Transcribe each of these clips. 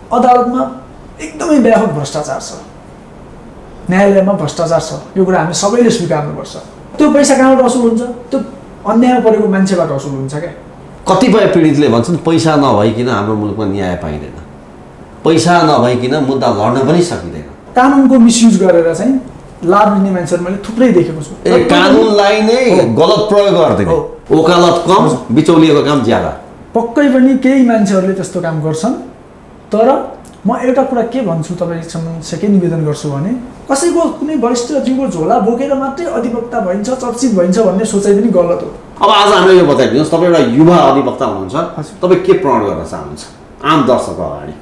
अदालतमा एकदमै व्यापक भ्रष्टाचार छ, न्यायालयमा भ्रष्टाचार छ, यो कुरा हामी सबैले स्वीकार्नुपर्छ। त्यो पैसा कहाँबाट वसुल हुन्छ? त्यो अन्याय परेको मान्छेबाट वसुल हुन्छ क्या। कतिपय पीडितले भन्छन् पैसा नभइकन हाम्रो मुलुकमा न्याय पाइँदैन, पैसा नभइकन मुद्दा लड्न पनि सकिँदैन। कानुनको मिसयुज गरेर चाहिँ लाभ लिने मान्छेहरू मैले थुप्रै देखेको छु। कानुनलाई नै गलत प्रयोग गर्दैन, वकालत कम, बिचौलिएको काम ज्यादा। पक्कै पनि केही मान्छेहरूले त्यस्तो काम गर्छन्। तर म एउटा कुरा के भन्छु तपाईँसँग के निवेदन गर्छु भने कसैको कुनै वरिष्ठ व्यक्तिको झोला बोकेर मात्रै अधिवक्ता भइन्छ, चर्चित भइन्छ भन्ने सोचाइ पनि गलत हो। अब आज हामीलाई यो बताइदिनुहोस्, तपाईँ एउटा युवा अधिवक्ता हुनुहुन्छ, तपाईँ के प्रण गर्न चाहनुहुन्छ आम दर्शकको अगाडि?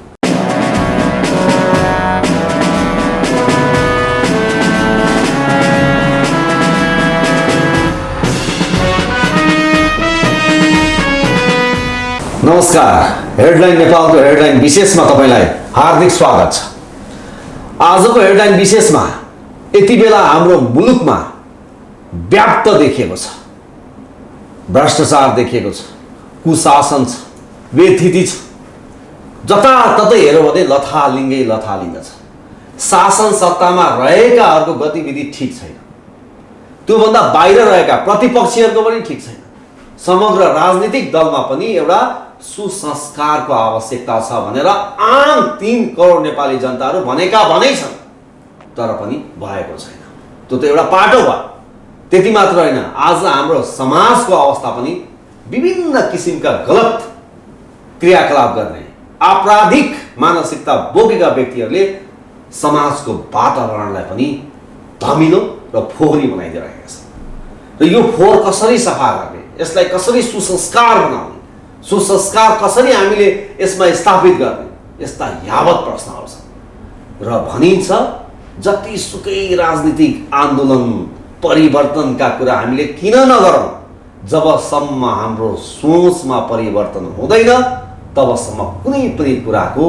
नमस्कार, हेडलाइन नेपालको हेडलाइन विशेषमा तपाईँलाई हार्दिक स्वागत छ। आजको हेडलाइन विशेषमा यति बेला हाम्रो मुलुकमा व्याप्त देखिएको छ, भ्रष्टाचार देखिएको छ, कुशासन छ, व्यथिति छ, जताततै हेऱ्यो भने लथालिङ्ग छ। शासन सत्तामा रहेकाहरूको गतिविधि ठिक छैन, त्योभन्दा बाहिर रहेका प्रतिपक्षीहरूको पनि ठिक छैन। समग्र राजनीतिक दलमा पनि एउटा सुसंस्कारको आवश्यकता छ भनेर आम 3 करोड नेपाली जनताहरू भनेका भनै छन्, तर पनि भएको छैन। त्यो त एउटा पाटो भयो। त्यति मात्र होइन, आज हाम्रो समाजको अवस्था पनि विभिन्न किसिमका गलत क्रियाकलाप गर्ने आपराधिक मानसिकता बोकेका व्यक्तिहरूले समाजको वातावरणलाई पनि धमिलो र फोहोरी बनाइदिइरहेका छन्। र यो फोहोर कसरी सफा गर्ने, यसलाई कसरी सुसंस्कार बनाउने, सुसंस्कार कसरी हामीले यसमा स्थापित गर्ने, यस्ता यावत प्रश्नहरू छन्। र भनिन्छ जतिसुकै राजनीतिक आन्दोलन परिवर्तनका कुरा हामीले किन नगरौँ, जबसम्म हाम्रो सोचमा परिवर्तन हुँदैन तबसम्म कुनै पनि कुराको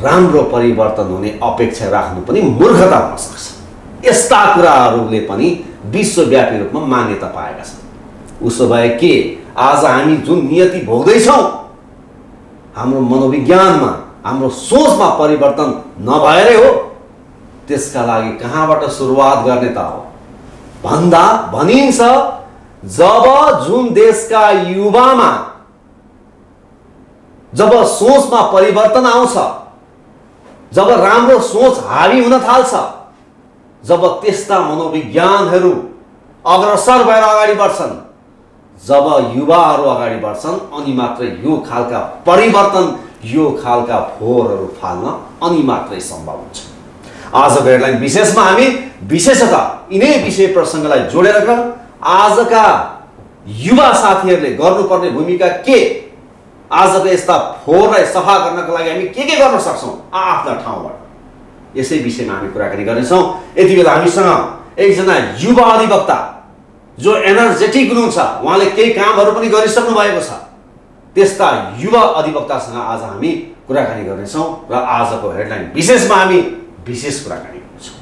राम्रो परिवर्तन हुने अपेक्षा राख्नु पनि मूर्खता हुन सक्छ। यस्ता कुराहरूले पनि विश्वव्यापी रूपमा मान्यता पाएका छन्। उसो भए के आज हामी जुन नियति भोग्दैछौँ, हाम्रो मनोविज्ञानमा, हाम्रो सोचमा परिवर्तन नभएरै हो? त्यसका लागि कहाँबाट सुरुवात गर्ने त हो भन्दा भनिन्छ जब जुन देशका युवामा जब सोचमा परिवर्तन आउँछ, जब राम्रो सोच हावी हुन थाल्छ, जब त्यस्ता मनोविज्ञानहरू अग्रसर भएर अगाडि बढ्छन्, जब युवाहरू अगाडि बढ्छन्, अनि मात्रै यो खालका परिवर्तन, यो खालका फोहोरहरू फाल्न अनि मात्रै सम्भव हुन्छ। आजको हेडलाइन विशेषमा हामी विशेषतः यिनै विषय प्रसङ्गलाई जोडेर आजका युवा साथीहरूले गर्नुपर्ने भूमिका के, आजको यस्ता फोहोरलाई सफा गर्नका लागि हामी के गर्न सक्छौँ आफ्ना ठाउँबाट, यसै विषयमा हामी कुराकानी गर्नेछौँ। यति बेला हामीसँग एकजना युवा अधिवक्ता जो एनर्जेटिक हुनुहुन्छ, उहाँले केही कामहरू पनि गरिसक्नु भएको छ, त्यस्ता युवा अधिवक्तासँग आज हामी कुराकानी गर्नेछौँ। र आजको हेडलाइन विशेषमा हामी विशेष कुराकानी गर्नेछौँ।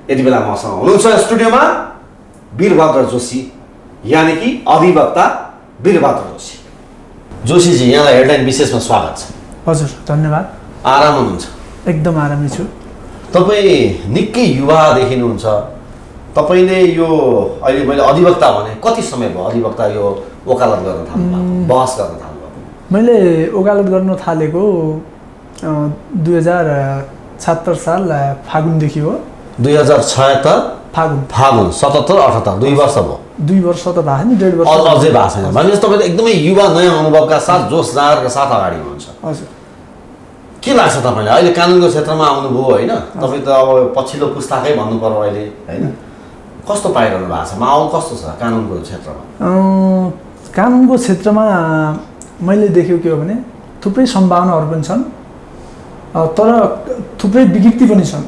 यति बेला मसँग हुनुहुन्छ स्टुडियोमा वीरभद्र जोशी, यानि कि अधिवक्ता वीरभद्र जोशी। जोशीजी, यहाँलाई हेडलाइन विशेषमा स्वागत छ। हजुर, धन्यवाद। आराम हुनुहुन्छ? एकदम आरामै छु। तपाईँ निकै युवा देखिनुहुन्छ। तपाईँले यो अहिले मैले अधिवक्ता भने कति समय भयो अधिवक्ता यो वकालत गर्न थाल्नुभएको, बहस गर्न थाल्नुभएको? मैले वकालत गर्न थालेको 2076 साल फागुनदेखि हो। 2076 फागुन 77 78 2 वर्ष भयो। 2 वर्ष त भएको नि, 1.5 वर्ष अझै भएको छैन। भनेपछि तपाईँ एकदमै युवा नयाँ अनुभवका साथ, जोस जाँगरका साथ अगाडि हुनुहुन्छ। हजुर। के लाग्छ तपाईँलाई अहिले कानुनको क्षेत्रमा आउनुभयो होइन? तपाईँ त अब पछिल्लो पुस्ताकै भन्नु पर्यो अहिले होइन? कस्तो पाइरहनु भएको छ, माहौल कस्तो छ कानुनको क्षेत्रमा? कानुनको क्षेत्रमा मैले देखेको के हो भने थुप्रै सम्भावनाहरू पनि छन्, तर थुप्रै विकृति पनि छन्।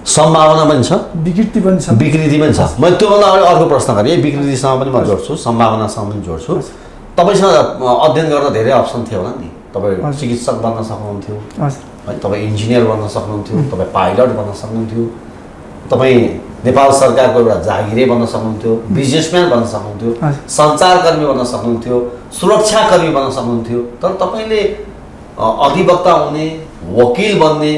सम्भावना पनि छ, विकृति पनि छ, विकृति पनि छ। मैले त्योभन्दा अगाडि अर्को प्रश्न गरेँ, विकृतिसँग पनि म जोड्छु, सम्भावनासँग पनि जोड्छु। तपाईँसँग अध्ययन गर्न धेरै अप्सन थियो होला नि। तपाईँ चिकित्सक बन्न सक्नुहुन्थ्यो है, तपाईँ इन्जिनियर बन्न सक्नुहुन्थ्यो, तपाईँ पाइलट बन्न सक्नुहुन्थ्यो, तपाईँ नेपाल सरकारको एउटा जागिरे बन्न सक्नुहुन्थ्यो, बिजनेसम्यान बन्न सक्नुहुन्थ्यो, सञ्चारकर्मी बन्न सक्नुहुन्थ्यो, सुरक्षाकर्मी बन्न सक्नुहुन्थ्यो। तर तपाईँले अधिवक्ता हुने वकिल बन्ने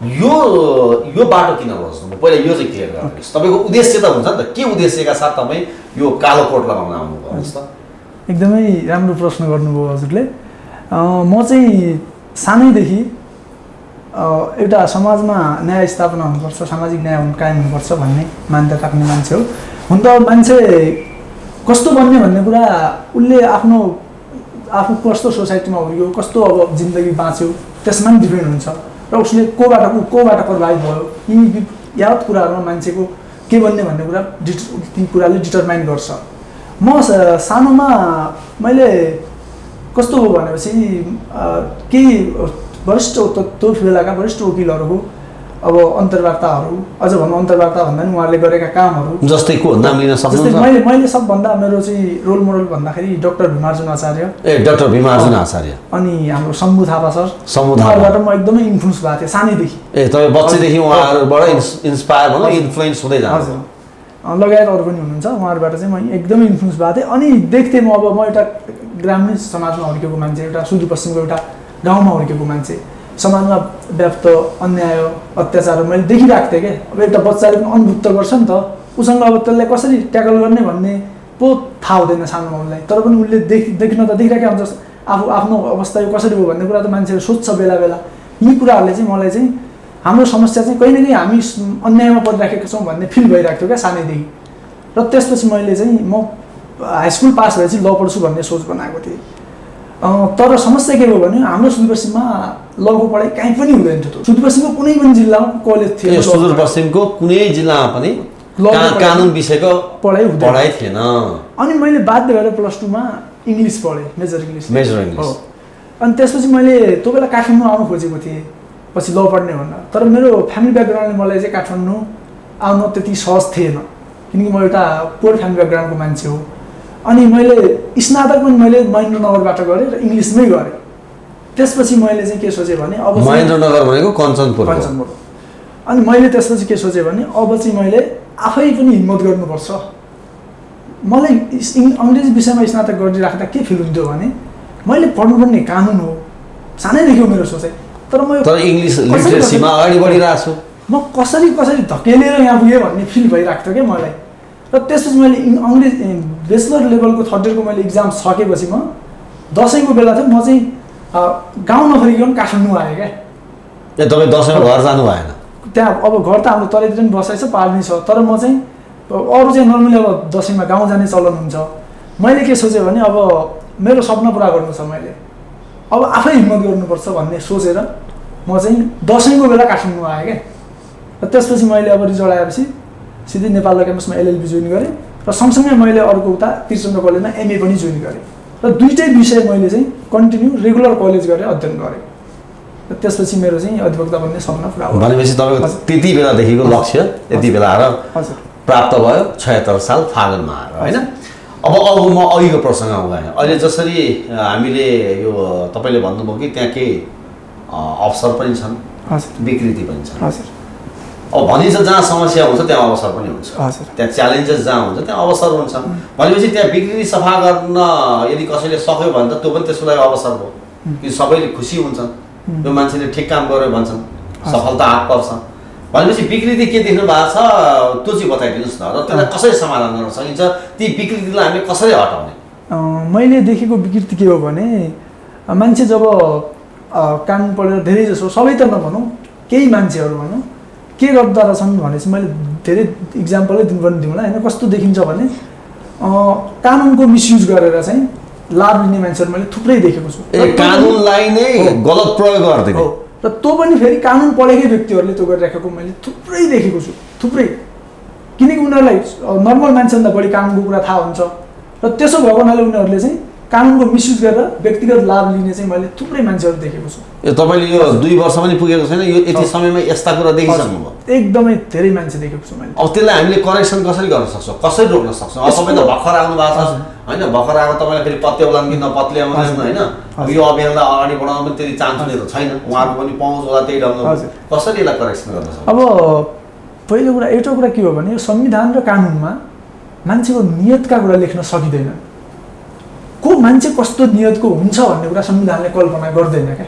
यो बाटो किन बस्नु? पहिला यो चाहिँ क्लियर गर्नुहोस्। तपाईँको उद्देश्य त हुन्छ नि त, के उद्देश्यका साथ तपाईँ यो कालो कोट लगाउन आउनुभयो भन्नुहोस् त। एकदमै राम्रो प्रश्न गर्नुभयो हजुरले। म चाहिँ सानैदेखि एउटा समाजमा न्याय स्थापना हुनुपर्छ, सामाजिक न्याय कायम हुनुपर्छ भन्ने मान्यता राख्ने मान्छे हो। हुन त मान्छे कस्तो बन्ने भन्ने कुरा उसले आफू कस्तो सोसाइटीमा हुर्क्यो, कस्तो अब जिन्दगी बाँच्यो त्यसमा पनि डिपेन्ड हुन्छ र उसले कोबाट प्रभावित भयो, यी यावत कुराहरूमा मान्छेको के बन्ने भन्ने कुरा ती कुराले डिटरमाइन गर्छ। म सानोमा मैले कस्तो हो भनेपछि केही वरिष्ठ त्यो बेलाका वरिष्ठ वकिलहरूको अब अन्तर्वार्ताहरू, अझ भनौँ अन्तर्वार्ता भन्दा पनि उहाँहरूले गरेका कामहरू जस्तै को नाम लिन सक्नुहुन्छ? मैले सबभन्दा मेरो चाहिँ रोल मोडल भन्दाखेरि डाक्टर भीमार्जुन आचार्य। डाक्टर भीमार्जुन आचार्य अनि हाम्रो शम्भु थापा सर। उहाँबाट म एकदमै इन्फ्लुएन्स भएको थिएँ सानैदेखि। तपाईँ बच्चैदेखि उहाँहरूबाट इन्सपायर भनौँ इन्फ्लुएन्स हुँदै जानु? लगायत अरू पनि हुनुहुन्छ, उहाँहरूबाट चाहिँ म एकदमै इन्फ्लुएन्स भएको थिएँ। अनि देख्थेँ म एउटा ग्रामीण समाजमा हुर्केको मान्छे, एउटा सुदूरपश्चिमको एउटा गाउँमा हुर्केको मान्छे, समाजमा व्याप्त अन्याय अत्याचार मैले देखिरहेको थिएँ क्या। अब एउटा बच्चाले पनि अनुभूत गर्छ नि त, उसँग अब त्यसलाई कसरी ट्याकल गर्ने भन्ने पो थाहा हुँदैन सानोमा उसलाई, तर पनि उसले देख्न त देखिरहेकै हुन्छ आफ्नो अवस्था यो कसरी हो भन्ने कुरा त मान्छेले सोध्छ बेला बेला। यी कुराहरूले चाहिँ मलाई चाहिँ हाम्रो समस्या चाहिँ कहीँ न कहीँ हामी अन्यायमा परिराखेका छौँ भन्ने फिल भइरहेको थियो क्या सानैदेखि। र त्यसपछि मैले चाहिँ म हाई स्कुल पास भएपछि ल पढ्छु भन्ने सोच बनाएको थिएँ। तर समस्या के हो भने हाम्रो सुदूरपश्चिममा लको पढाइ कहीँ पनि हुँदैन थियो। सुदूरपश्चिमको कुनै पनि जिल्लामा कलेज थिएन। सुदूरपश्चिमको कुनै जिल्लामा पनि कानुन विषयको पढाइ थिएन। अनि मैले बाध्य भएर +2मा इङ्ग्लिस पढेँ, मेजर इङ्ग्लिस। हो। अनि त्यसपछि मैले त्यो बेला काठमाडौँ आउनु खोजेको थिएँ पछि ल पढ्ने भनेर, तर मेरो फ्यामिली ब्याकग्राउन्डले मलाई चाहिँ काठमाडौँ आउन त्यति सहज थिएन, किनकि म एउटा पोर फ्यामिली ब्याकग्राउन्डको मान्छे हो। अनि मैले स्नातक पनि मैले महेन्द्रनगरबाट गरेँ र इङ्ग्लिसमै गरेँ। त्यसपछि मैले चाहिँ के सोचेँ भने अब महेन्द्रनगर भनेको कञ्चनपुर। अनि मैले त्यसपछि के सोचेँ भने अब चाहिँ मैले आफै पनि हिम्मत गर्नुपर्छ। मलाई अङ्ग्रेजी विषयमा स्नातक गरिराख्दा के फिल हुन्थ्यो भने मैले पढ्नुपर्ने कानुन हो, सानैदेखि मेरो सोचाइ। तर इङ्ग्लिस लिटरेसीमा अगाडि बढिरहेको छु, म कसरी धकेलेर यहाँ पुगेँ भन्ने फिल भइरहेको थियो क्या मलाई। र त्यसपछि मैले अङ्ग्रेजी ब्याचलर लेभलको 3rd इयरको मैले इक्जाम सकेपछि म दसैँको बेला थियो, म चाहिँ गाउँ नफर्किकन काठमाडौँ आएँ क्या। तपाईँ दसैँमा घर जानु भएन? त्यहाँ अब घर त हाम्रो तलैतिर पनि बसाइ छ, पार्ने छ, तर म चाहिँ अरू चाहिँ नर्मली अब दसैँमा गाउँ जाने चलन हुन्छ। मैले के सोचेँ भने अब मेरो सपना पुरा गर्नु छ, मैले अब आफै हिम्मत गर्नुपर्छ भन्ने सोचेर म चाहिँ दसैँको बेला काठमाडौँ आएँ क्या। र त्यसपछि मैले अब रिजल्ट आएपछि सिधै नेपाल ल क्याम्पसमा LLB जोइन गरेँ र सँगसँगै मैले अर्को उता त्रिचन्द्र कलेजमा MA पनि जोइन गरेँ र दुईटै विषय मैले चाहिँ कन्टिन्यू रेगुलर कलेज गरेर अध्ययन गरेँ। र त्यसपछि मेरो चाहिँ अधिवक्ता बन्ने सपना पुरा भयो। भनेपछि तपाईँको त्यति बेलादेखिको लक्ष्य यति बेला आएर प्राप्त भयो 76 साल फागुनमा आएर, होइन? अब म अघिको प्रसङ्गमा गएँ। अहिले जसरी हामीले यो तपाईँले भन्नुभयो कि त्यहाँ केही अवसर पनि छन्, विकृति पनि छन्। अब भनिन्छ जहाँ समस्या हुन्छ त्यहाँ अवसर पनि हुन्छ, त्यहाँ च्यालेन्जेस जहाँ हुन्छ त्यहाँ अवसर हुन्छ। भनेपछि त्यहाँ विकृति सफा गर्न यदि कसैले सक्यो भने त त्यो पनि त्यसको लागि अवसर हो कि सबैले खुसी हुन्छन्, त्यो मान्छेले ठिक काम गर्यो भन्छन्, सफलता हात पर्छ। भनेपछि विकृति के देख्नु भएको छ त्यो चाहिँ बताइदिनुहोस् न, र त्यसलाई कसरी समाधान गर्न सकिन्छ, ती विकृतिलाई हामीले कसरी हटाउने? मैले देखेको विकृति के हो भने मान्छे जब कानुन पढेर धेरै जसो सबै त नभनौँ, केही मान्छेहरू भनौँ के गर्दा रहेछन् भनेपछि मैले धेरै इक्जाम्पलै दिनुपर्ने दिउँला, होइन? कस्तो देखिन्छ भने कानुनको मिसयुज गरेर चाहिँ लाभ लिने मान्छेहरू मैले थुप्रै देखेको छु। कानुनलाई नै गलत प्रयोग गर्दै हो, र त्यो पनि फेरि कानुन पढेकै व्यक्तिहरूले त्यो गरिराखेको मैले थुप्रै देखेको छु, थुप्रै। किनकि उनीहरूलाई नर्मल मान्छेभन्दा बढी कानुनको कुरा थाहा हुन्छ र त्यसो भएको हुनाले उनीहरूले चाहिँ कानुनको मिसयुज गरेर व्यक्तिगत लाभ लिने चाहिँ मैले थुप्रै मान्छेहरू देखेको छु। तपाईँले यो 2 वर्ष पनि पुगेको छैन, यो यति समयमा यस्ता कुरा देखिसक्नुभयो? एकदमै धेरै मान्छे देखेको छु मैले। अब त्यसलाई हामीले करेक्सन कसरी गर्न सक्छौँ, कसरी रोक्न सक्छौँ? अब तपाईँ त भर्खर आउनु भएको छ, होइन? भर्खर आएको तपाईँलाई फेरि पत्याउलान् कि नपत्याउलान्, होइन? अब यो अभियानलाई अगाडि बढाउन पनि त्यति चान्स हुने त छैन, उहाँको पनि पहुँच होला त्यही ढङ्गमा। कसरी यसलाई करेक्सन गर्न सक्छौँ? अब पहिलो कुरा एउटा कुरा के हो भने यो संविधान र कानुनमा मान्छेको नियतका कुरा लेख्न सकिँदैन। को मान्छे कस्तो नियतको हुन्छ भन्ने कुरा संविधानले कल्पना गर्दैन क्या।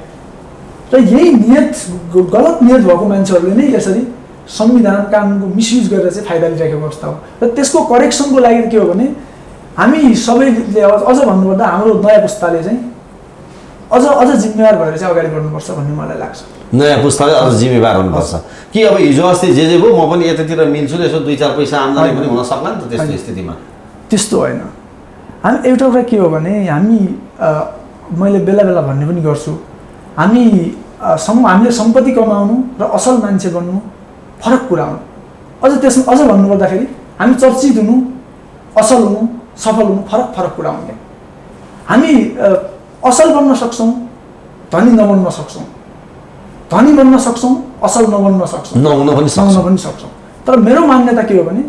र यही नियत गलत नियत भएको मान्छेहरूले नै यसरी संविधान कानुनको मिसयुज गरेर चाहिँ फाइदा लिइरहेको अवस्था हो। र त्यसको करेक्सनको लागि के हो भने हामी सबैले अझ भन्नुपर्दा हाम्रो नयाँ पुस्ताले चाहिँ अझ जिम्मेवार भएर चाहिँ अगाडि बढ्नुपर्छ भन्ने मलाई लाग्छ। नयाँ पुस्ताले अझ जिम्मेवार हुनुपर्छ कि अब हिजो अस्ति जे भयो म पनि यतातिर मिल्छु यसो 2-4 पैसा आम्दानी पनि हुन सक्ला नि त त्यस्तो स्थितिमा। त्यस्तो होइन। हामी एउटा कुरा के हो भने हामी मैले बेला बेला भन्ने पनि गर्छु, हामीले सम्पत्ति कमाउनु र असल मान्छे बन्नु फरक कुरा हो। अझ भन्नुपर्दाखेरि हामी चर्चित हुनु, असल हुनु, सफल हुनु फरक कुरा हुने। हामी असल बन्न सक्छौँ, धनी नबन्न सक्छौँ, धनी बन्न सक्छौँ, असल नबन्न सक्छौँ, नहुन पनि सक्छौँ। तर मेरो मान्यता के हो भने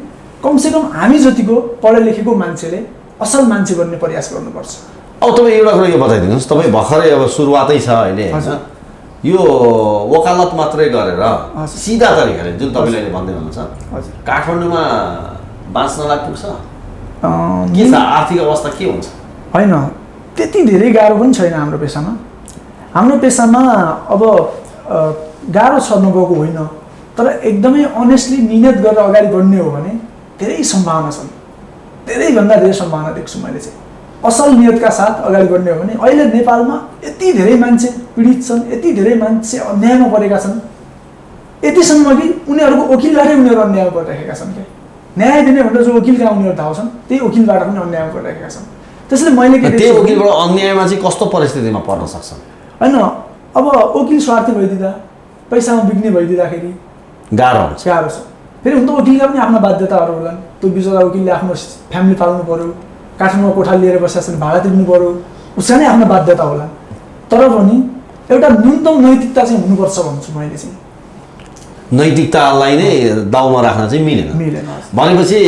कमसेकम हामी जतिको पढे लेखेको मान्छेले असल मान्छे बन्ने प्रयास गर्नुपर्छ। अब तपाईँ एउटा कुरा यो बताइदिनुहोस्, तपाईँ भर्खरै अब सुरुवातै छ अहिले होइन, यो वकालत मात्रै गरेर सिधा तरिकाले जुन तपाईँले अहिले भन्दै हुनुहुन्छ काठमाडौँमा बाँच्नलाई पुग्छ के छ, आर्थिक अवस्था के हुन्छ? होइन, त्यति धेरै गाह्रो पनि छैन हाम्रो पेसामा। हाम्रो पेसामा अब गाह्रो छ नगएको होइन, तर एकदमै अनेस्टली मिहिनेत गरेर अगाडि बढ्ने हो भने धेरै सम्भावना छन्, धेरैभन्दा धेरै सम्भावना देख्छु मैले चाहिँ। असल नियतका साथ अगाडि बढ्ने हो भने अहिले नेपालमा यति धेरै मान्छे पीडित छन्, यति धेरै मान्छे अन्यायमा परेका छन्, यतिसम्म कि उनीहरूको वकिलबाटै उनीहरू अन्यायमा परिरहेका छन्। क्या न्याय दिने भनेर जो वकिल कहाँ उनीहरू धाउँछन् त्यही वकिलबाट पनि अन्यायमा परिरहेका छन्। त्यसले मैले के त्यो वकिलबाट अन्यायमा चाहिँ कस्तो परिस्थितिमा पर्न सक्छ? होइन, अब वकिल स्वार्थी भइदिँदा, पैसामा बिक्ने भइदिँदाखेरि गाह्रो हुन्छ। फेरि हुन त वकिलका पनि आफ्ना बाध्यताहरू होलान्। त्यो बिचरा वकिलले आफ्नो फ्यामिली पाल्नु पऱ्यो, काठमाडौँमा कोठा लिएर बसेका छन्, भाडा तिर्नु पऱ्यो, उसका नै आफ्नो बाध्यता होला। तर पनि एउटा न्यूनतम नैतिकता चाहिँ हुनुपर्छ भन्छु मैले चाहिँ। नैतिकतालाई नै दाउमा राख्न चाहिँ मिलेन भनेपछि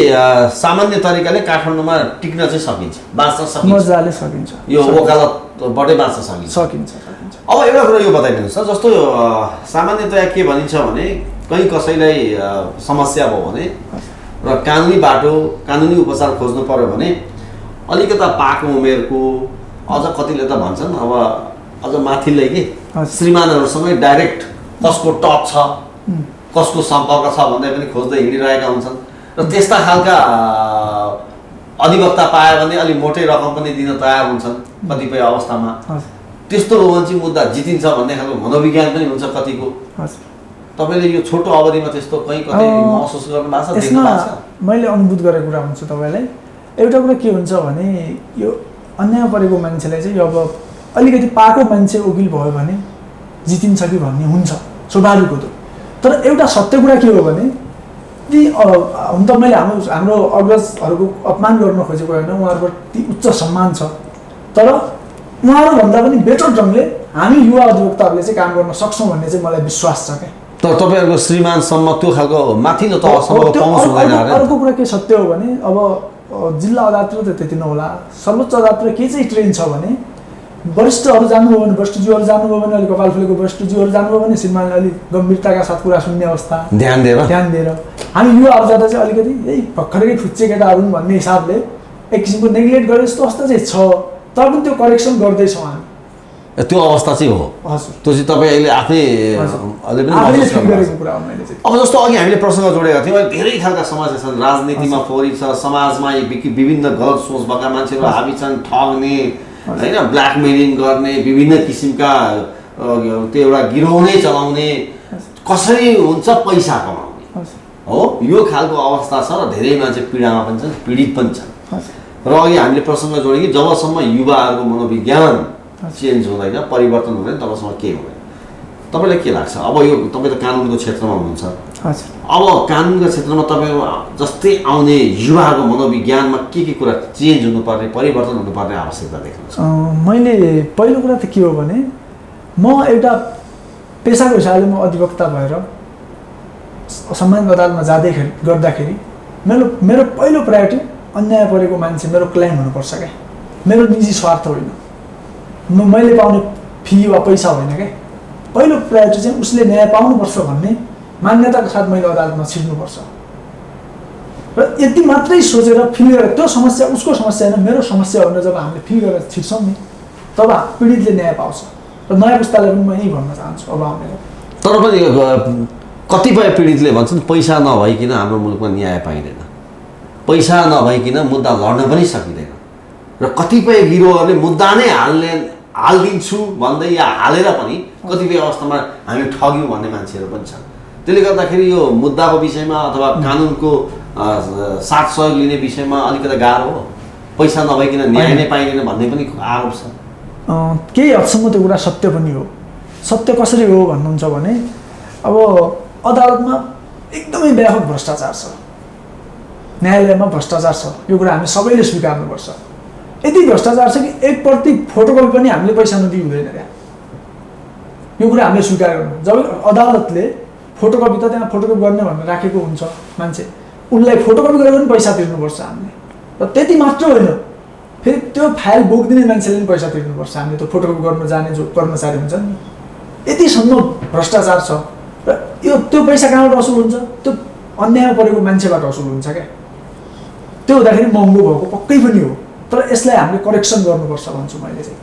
सामान्य तरिकाले काठमाडौँमा टिक्न चाहिँ सकिन्छ, बाँच्न सकिन्छ, मजाले सकिन्छ, यो वकालतबाटै बाँच्न सकिन्छ। अब एउटा कुरा यो बताइदिनुहोस् न, जस्तो सामान्यतया के भनिन्छ भने कहीँ कसैलाई समस्या भयो भने र कानुनी बाटो, कानुनी उपचार खोज्नु पर्यो भने अलिकता पाको उमेरको, अझ कतिले त भन्छन् अब अझ माथिल्लै के श्रीमानहरूसँगै डाइरेक्ट कसको टच छ, कसको सम्पर्क छ भन्दै पनि खोज्दै हिँडिरहेका हुन्छन् र त्यस्ता खालका अधिवक्ता पायो भने अलि मोटै रकम पनि दिन तयार हुन्छन् कतिपय अवस्थामा। त्यस्तो हो भने चाहिँ मुद्दा जितिन्छ भन्ने खालको मनोविज्ञान पनि हुन्छ कतिको। तपाईँले यो छोटो अवधिमा त्यस्तो कहीँ कतै महसुस गर्नु भएको छ, देख्नु भएको छ? मैले अनुभूत गरेको कुरा भन्छु तपाईँलाई। एउटा कुरा के हुन्छ भने यो अन्याय परेको मान्छेलाई चाहिँ अब अलिकति पाको मान्छे वकिल भयो भने जितिन्छ कि भन्ने हुन्छ, स्वाभाविक हो। तर एउटा सत्य कुरा के हो भने ती हुन त मैले हाम्रो अग्रजहरूको अपमान गर्न खोजेको होइन, उहाँहरूको ती उच्च सम्मान छ। तर उहाँहरूभन्दा पनि बेटर ढङ्गले हामी युवा अधिवक्ताहरूले चाहिँ काम गर्न सक्छौँ भन्ने चाहिँ मलाई विश्वास छ। क्या तर तपाईँहरूको श्रीमानसम्म त्यो खालको माथिल्लो तहसम्मको पहुँच हुँदैन। अर्को कुरा के सत्य हो भने अब जिल्ला अदालततिर त त्यति नहोला, सर्वोच्च अदालततिर के चाहिँ ट्रेन छ भने वरिष्ठहरू जानुभयो भने, वरिष्ठज्यूहरू जानुभयो भने, अलिक कपाल फुलेको वरिष्ठज्यूहरू जानुभयो भने श्रीमानले अलिक गम्भीरताका साथ कुरा सुन्ने अवस्था ध्यान दिएर हामी युवाहरू जाँदा चाहिँ अलिकति यही भर्खरै फुच्चे केटाहरू भन्ने हिसाबले एक किसिमको नेग्लेक्ट गरे जस्तो अवस्था चाहिँ छ। तर पनि त्यो करेक्सन गर्दैछौँ हामी। त्यो अवस्था चाहिँ हो। हजुर, त्यो चाहिँ तपाईँ अहिले अब जस्तो अघि हामीले प्रसङ्ग जोडेका थियौँ, धेरै खालका समस्या छन्, राजनीतिमा फोरी छ, समाजमा विभिन्न गलत सोच भएका मान्छेहरू हाबी छन्, ठग्ने होइन, ब्ल्याकमेलिङ गर्ने, विभिन्न किसिमका त्यो एउटा गिरोह नै चलाउने, कसरी हुन्छ पैसा कमाउने हो, यो खालको अवस्था छ र धेरै मान्छे पीडामा पनि छन्, पीडित पनि छन्। र अघि हामीले प्रसङ्ग जोड्यौँ कि जबसम्म युवाहरूको मनोविज्ञान चेन्ज हुँदैन, परिवर्तन हुँदैन, तबसम्म के हुँदैन। तपाईँलाई के लाग्छ? अब यो तपाईँ त कानुनको क्षेत्रमा हुनुहुन्छ, अब कानुनको क्षेत्रमा तपाईँ जस्तै आउने युवाहरूको मनोविज्ञानमा के कुरा चेन्ज हुनुपर्ने, परिवर्तन हुनुपर्ने आवश्यकता देख्नुहुन्छ? मैले पहिलो कुरा त के हो भने म एउटा पेसाको हिसाबले म अधिवक्ता भएर सम्मानित अदालतमा गर्दाखेरि मेरो पहिलो प्रायोरिटी अन्याय परेको मान्छे मेरो क्लाइन्ट हुनुपर्छ। क्या मेरो निजी स्वार्थ होइन, मैले पाउने फी वा पैसा होइन। क्या पहिलो प्रायोरिटी चाहिँ उसले न्याय पाउनुपर्छ भन्ने मान्यताको साथ मैले अदालतमा छिर्नुपर्छ र यति मात्रै सोचेर फिल गरेर त्यो समस्या उसको समस्या होइन मेरो समस्या भनेर जब हामीले फिल गरेर छिर्छौँ नि तब पीडितले न्याय पाउँछ। र नयाँ पुस्तालाई पनि म यही भन्न चाहन्छु अब आउने। तर पनि कतिपय पीडितले भन्छन् पैसा नभइकन हाम्रो मुलुकमा न्याय पाइँदैन, पैसा नभइकन मुद्दा लड्न पनि सकिँदैन र कतिपय गिरोहहरूले मुद्दा नै हालिदिन्छु भन्दै या हालेर पनि कतिपय अवस्थामा हामी ठग्यौँ भन्ने मान्छेहरू पनि छन्। त्यसले गर्दाखेरि यो मुद्दाको विषयमा अथवा कानुनको साथ सहयोग लिने विषयमा अलिकति गाह्रो हो, पैसा नभइकन न्याय नै पाइँदैन भन्ने पनि आरोप छ। केही हदसम्म त्यो कुरा सत्य पनि हो। सत्य कसरी हो भन्नुहुन्छ भने अब अदालतमा एकदमै व्यापक भ्रष्टाचार छ, न्यायालयमा भ्रष्टाचार छ, यो कुरा हामी सबैले स्वीकार्नुपर्छ। यति भ्रष्टाचार छ कि एक प्रति फोटोकपी पनि हामीले पैसा नदिई हुँदैन क्या, यो कुरा हामीले स्वीकार गर्नु। जब अदालतले फोटोकपी त त्यहाँ फोटोकपी गर्ने भनेर राखेको हुन्छ मान्छे, उनलाई फोटोकपी गरेर पनि पैसा तिर्नुपर्छ हामीले। र त्यति मात्र होइन, फेरि त्यो फाइल बोकिदिने मान्छेले पनि पैसा तिर्नुपर्छ हामीले, त्यो फोटोकपी गर्न जाने जो कर्मचारी हुन्छ नि। यतिसम्म भ्रष्टाचार छ र त्यो पैसा कहाँबाट असुल हुन्छ? त्यो अन्यायमा परेको मान्छेबाट असुल हुन्छ क्या। त्यो हुँदाखेरि महँगो भएको पक्कै पनि हो, तर यसलाई हामीले करेक्सन गर्नुपर्छ भन्छु मैले चाहिँ।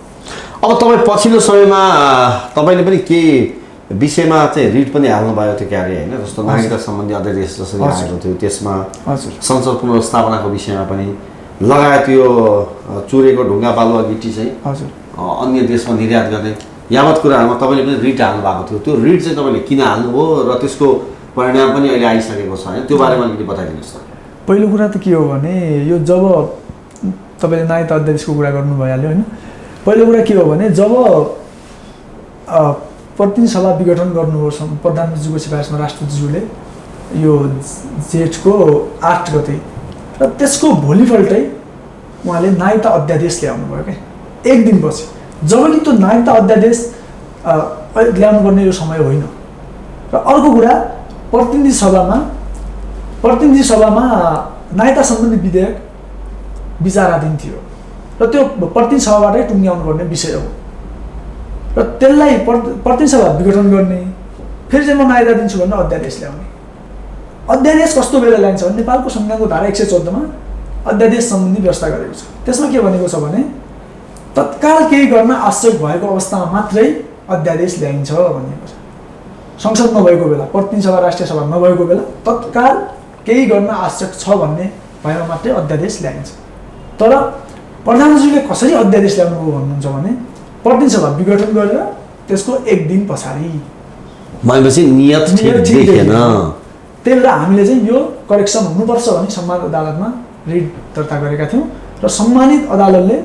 अब तपाईँ पछिल्लो समयमा तपाईँले पनि केही विषयमा चाहिँ रिट पनि हाल्नुभयो थियो क्यारे होइन, जस्तो नागरिकता सम्बन्धी अध्यादेश जसरी आएको थियो त्यसमा संसद पुनर्स्थापनाको विषयमा पनि लगायत यो चुरेको ढुङ्गा बालुवा गिटी चाहिँ अन्य देशमा निर्यात गर्ने यावत कुराहरूमा तपाईँले पनि रिट हाल्नु भएको थियो। त्यो रिट चाहिँ तपाईँले किन हाल्नुभयो र त्यसको परिणाम पनि अहिले आइसकेको छ होइन, त्यो बारेमा अलिकति बताइदिनुहोस् न। पहिलो कुरा त के हो भने यो जब तपाईँले नागरिकता अध्यादेशको कुरा गर्नु भइहाल्यो होइन, पहिलो कुरा के हो भने जब प्रतिनिधि सभा विघटन गर्नुपर्छ प्रधानमन्त्रीजीको सिफारिसमा राष्ट्रपतिज्यूले यो जेठको 8 गते र त्यसको भोलिपल्टै उहाँले नागरिकता अध्यादेश ल्याउनु भयो क्या, एक दिनपछि। जबकि त्यो नागरिकता अध्यादेश ल्याउनुपर्ने यो समय होइन। र अर्को कुरा प्रतिनिधि सभामा नागरिकता सम्बन्धी विधेयक विचाराधीन थियो र त्यो प्रतिनिधि सभाबाटै टुङ्ग्याउनु पर्ने विषय हो र त्यसलाई प्रतिनिधि सभा विघटन गर्ने, फेरि चाहिँ म नागरिकता दिन्छु भनेर अध्यादेश ल्याउने। अध्यादेश कस्तो बेला ल्याइन्छ भने नेपालको संविधानको धारा 114मा अध्यादेश सम्बन्धी व्यवस्था गरेको छ। त्यसमा के भनेको छ भने तत्काल केही गर्न आवश्यक भएको अवस्थामा मात्रै अध्यादेश ल्याइन्छ भनिएको छ। संसद नभएको बेला, प्रतिनिधि सभा राष्ट्रिय सभा नभएको बेला तत्काल केही गर्न आवश्यक छ भन्ने भएमा मात्रै अध्यादेश ल्याइन्छ। तर प्रधानमन्त्रीले कसरी अध्यादेश ल्याउनुभयो भन्नुहुन्छ भने प्रतिनिधि सभा विघटन गरेर त्यसको एक दिन पछाडि भनेपछि नियत ठिक देखेन। त्यही भएर हामीले चाहिँ यो करेक्सन हुनुपर्छ भने सम्मानित अदालतमा रिट दर्ता गरेका थियौँ र सम्मानित अदालतले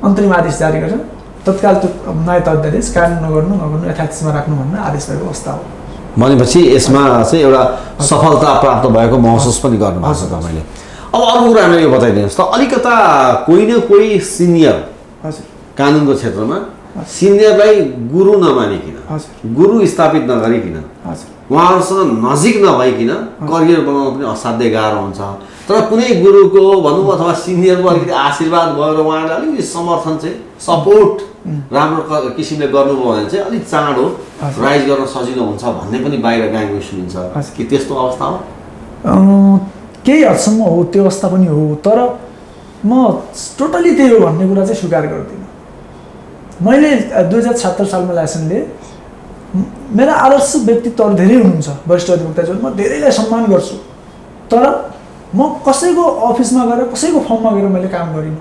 अन्तरिम आदेश जारी गरेर तत्काल त्यो नागरिकता अध्यादेश कानुन नगर्नु यथास्थितिमा राख्नु भन्ने आदेश भएको अवस्था हो। भनेपछि यसमा चाहिँ एउटा सफलता प्राप्त भएको महसुस पनि गर्नुभएको छ तपाईँले। अब अर्को कुरा हामीले यो बताइदिनुहोस् त, अलिकता कोही न कोही सिनियर कानुनको क्षेत्रमा सिनियरलाई गुरु नमानिकन, गुरु स्थापित नगरिकन, उहाँहरूसँग नजिक नभइकन करियर बनाउनु पनि असाध्यै गाह्रो हुन्छ। तर कुनै गुरुको भनौँ अथवा सिनियरको अलिकति आशीर्वाद भयो र उहाँले अलिकति समर्थन चाहिँ सपोर्ट राम्रो किसिमले गर्नुभयो भने चाहिँ अलिक चाँडो राइज गर्न सजिलो हुन्छ भन्ने पनि बाहिर गाईमा सुनिन्छ कि त्यस्तो अवस्था हो? केही हदसम्म हो, त्यो अवस्था पनि हो, तर म टोटली त्यही हो भन्ने कुरा चाहिँ स्वीकार गर्दिनँ। मैले 2077 सालमा लाइसेन्स लिएँ। मेरा आदर्श व्यक्तित्वहरू धेरै हुनुहुन्छ वरिष्ठ अधिवक्ताज्यू, म धेरैलाई सम्मान गर्छु, तर म कसैको अफिसमा गएर कसैको फर्ममा गएर मैले काम गरिनँ।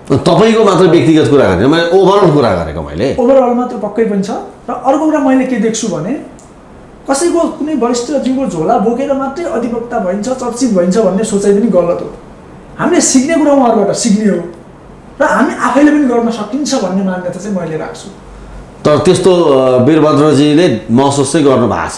तपाईँको मात्र व्यक्तिगत कुरा गरेँ, मैले ओभरअल कुरा गरेको। मैले ओभरअल मात्र पक्कै पनि छ। र अर्को कुरा मैले के देख्छु भने कसैको कुनै वरिष्ठ अधिवक्ताको झोला बोकेर मात्रै अधिवक्ता भइन्छ, चर्चित भइन्छ भन्ने सोचाइ पनि गलत हो। हामीले सिक्ने कुरा उहाँहरूबाट सिक्ने हो र हामी आफैले पनि गर्न सकिन्छ भन्ने मान्यता चाहिँ मैले राख्छु। तर त्यस्तो वीरभद्रजीले महसुस चाहिँ गर्नु भएको छ,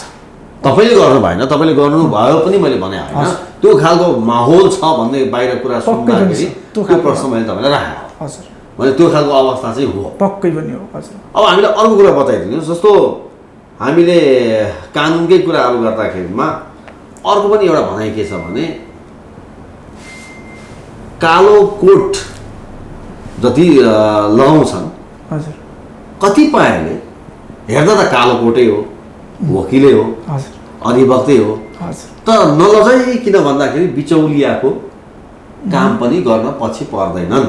तपाईँले गर्नु भएन, तपाईँले गर्नुभयो पनि मैले भने होइन। त्यो खालको माहौल छ भन्ने बाहिर कुरा सुन्दाखेरि त्यो प्रश्न मैले तपाईँलाई राखेँ। हजुर, भने त्यो खालको अवस्था चाहिँ हो, पक्कै पनि हो। हजुर, अब हामीले अर्को कुरा बताइदिनुहोस्, जस्तो हामीले कानुनकै कुराहरू गर्दाखेरिमा अर्को पनि एउटा भनाइ के छ भने कालो कोट जति लगाउँछन् कतिपयले हेर्दा त कालो कोटै हो, वकिलै हो, अधिवक्तै हो, तर नलजाइकन भन्दाखेरि बिचौलियाको काम पनि गर्न पछि पर्दैनन्।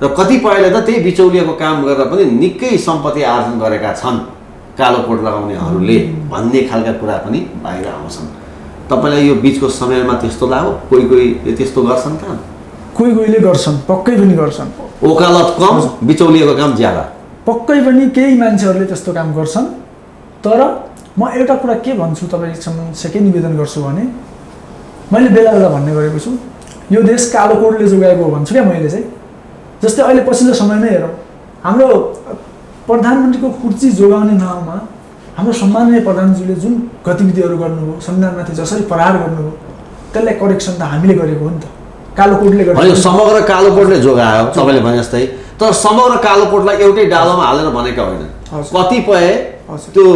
र कतिपयले त त्यही बिचौलियाको काम गरेर पनि निकै सम्पत्ति आर्जन गरेका छन् कालो कोट लगाउनेहरूले भन्ने खालका कुरा पनि बाहिर आउँछन्। तपाईँलाई यो बिचको समयमा त्यस्तो लाग्यो? कोही त्यस्तो गर्छन् काम? कोहीले गर्छन्, पक्कै पनि गर्छन्। ओकालत कम, बिचौलियाको काम ज्यादा। पक्कै पनि केही मान्छेहरूले त्यस्तो काम गर्छन्। तर म एउटा कुरा के भन्छु तपाईँसँग के निवेदन गर्छु भने, मैले बेला बेला भन्ने गरेको छु, यो देश कालो कोटले जोगाएको हो भन्छु क्या मैले चाहिँ। जस्तै अहिले पछिल्लो समयमै हेरौँ, हाम्रो प्रधानमन्त्रीको कुर्सी जोगाउने नाउँमा हाम्रो सम्माननीय प्रधानमन्त्रीले जुन गतिविधिहरू गर्नुभयो, संविधानमाथि जसरी प्रहार गर्नुभयो, त्यसलाई करेक्सन त हामीले गरेको हो नि त, कालो कोटले गरेको। समग्र कालो कोटले जोगायो तपाईँले भने जस्तै, तर समग्र कालो कोटलाई एउटै डालोमा हालेर भनेका होइन। कतिपय त्यो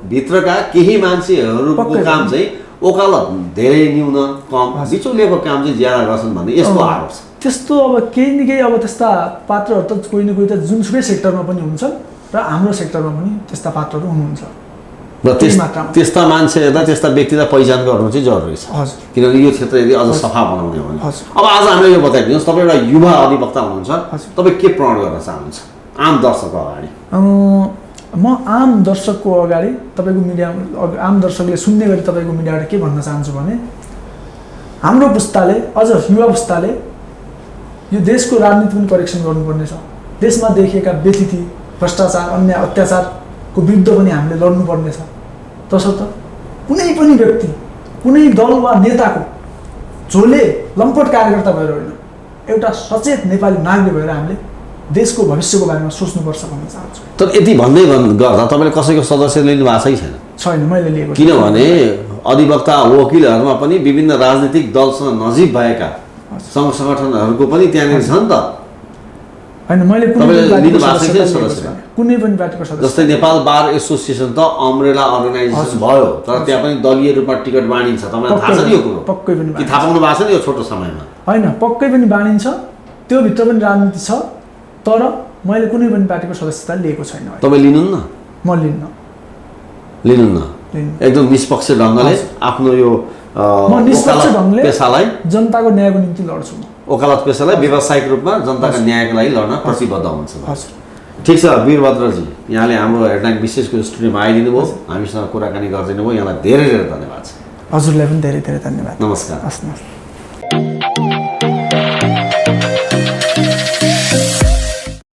भित्रका केही मान्छेहरूको काम चाहिँ ओकालत धेरै न्यून कम, बिचौलियाको काम चाहिँ ज्यादा गर्छन् भन्ने यस्तो आरोप छ। त्यस्तो अब केही न केही अब त्यस्ता पात्रहरू त कोही न कोही त जुनसुकै सेक्टरमा पनि हुन्छन् र हाम्रो सेक्टरमा पनि त्यस्ता पात्रहरू हुनुहुन्छ। र त्यस्ता मान्छेहरूलाई, त्यस्ता व्यक्तिलाई पहिचान गर्नु चाहिँ जरुरी छ। हजुर, किनभने यो क्षेत्र यदि अझ सफा बनाउने हो भने। अब आज हामीले यो बताइदिनुहोस्, तपाईँ एउटा युवा अधिवक्ता हुनुहुन्छ, तपाईँ के प्रण गर्न चाहनुहुन्छ आम दर्शकको अगाडि? म आम दर्शकको अगाडि तपाईँको मिडिया, आम दर्शकले सुन्ने गरी तपाईँको मिडियाबाट के भन्न चाहन्छु भने, हाम्रो पुस्ताले, अझ युवा पुस्ताले यो देशको राजनीति पनि करेक्सन गर्नुपर्ने छ। देशमा देखिएका व्यतिथि, भ्रष्टाचार, अन्य अत्याचारको विरुद्ध पनि हामीले लड्नुपर्ने छ। तसर्थ कुनै पनि व्यक्ति, कुनै दल वा नेताको झोले लम्पट कार्यकर्ता भएर होइन, एउटा सचेत नेपाली नागरिक भएर हामीले देशको भविष्यको बारेमा सोच्नुपर्छ भन्न चाहन्छु। तर यति भन्दै गर्दा तपाईँले कसैको सदस्य लिनु भएको छैन? छैन, मैले लिएको। किनभने अधिवक्ता वकिलहरूमा पनि विभिन्न राजनीतिक दलसँग नजिक भएका सङ्घ सङ्गठनहरूको पनि त्यहाँनिर छ नि त। होइन, मैले कुनै पनि पार्टीको सदस्य, जस्तै नेपाल बार एसोसिएसन त अम्ब्रेला अर्गनाइजेसन भयो, तर त्यहाँ पनि दलीय रूपमा टिकट बाँडिन्छ। तपाईँलाई थाहा छ नि यो कुरो? पक्कै पनि थाहा पाउनु भएको छ नि यो छोटो समयमा? होइन, पक्कै पनि बाँडिन्छ, त्यो भित्र पनि राजनीति छ। तर मैले कुनै पनि पार्टीको सदस्यता लिएको छैन। तपाईँ लिनुहुन्न? म लिनुहुन्न। एकदम निष्पक्ष ढङ्गले आफ्नो यो पेसालाई, जनताको न्यायको निम्ति लड्छु। वकालत पेसालाई व्यावसायिक रूपमा जनताका न्यायको लागि लड्न प्रतिबद्ध हुन्छ। ठिक छ वीरभद्रजी, यहाँले हाम्रो हेडलाइन विशेषको स्टुडियोमा आइदिनु भयो, हामीसँग कुराकानी गरिदिनु भयो, यहाँलाई धेरै धेरै धन्यवाद छ। हजुरलाई पनि धेरै धेरै धन्यवाद। नमस्कार। हस्।